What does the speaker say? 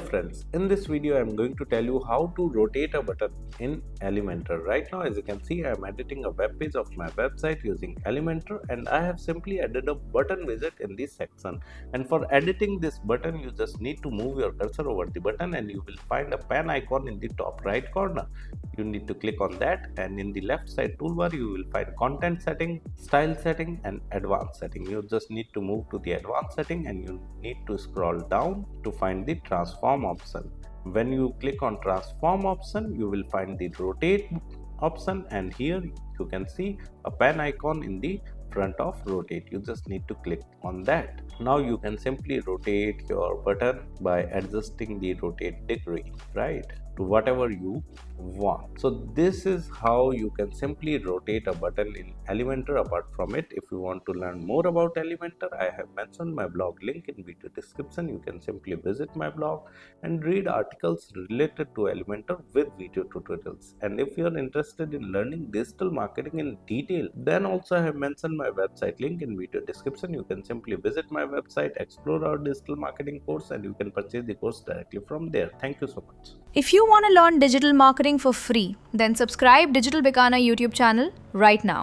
friends, in this video I am going to tell you how to rotate a button in Elementor. Right now, as you can see, I am editing a web page of my website using Elementor, and I have simply added a button widget in this section. And for editing this button, you just need to move your cursor over the button and you will find a pen icon in the top right corner. You need to click on that, and in the left side toolbar you will find content setting, style setting and advanced setting. You just need to move to the advanced setting and you need to scroll down to find the transform option. When you click on transform option, you will find the rotate option, and here you can see a pen icon in the front of rotate. You just need to click on that. Now you can simply rotate your button by adjusting the rotate degree, right, to whatever you want. So this is how you can simply rotate a button in Elementor. Apart from it, if you want to learn more about Elementor, I have mentioned my blog link in video description. You can simply visit my blog and read articles related to Elementor with video tutorials. And if you are interested in learning digital marketing in detail, then also I have mentioned my website link in video description. You can simply visit my website, explore our digital marketing course, and you can purchase the course directly from there. Thank you so much. If you want to learn digital marketing for free, then subscribe Digital Bikana YouTube channel right now.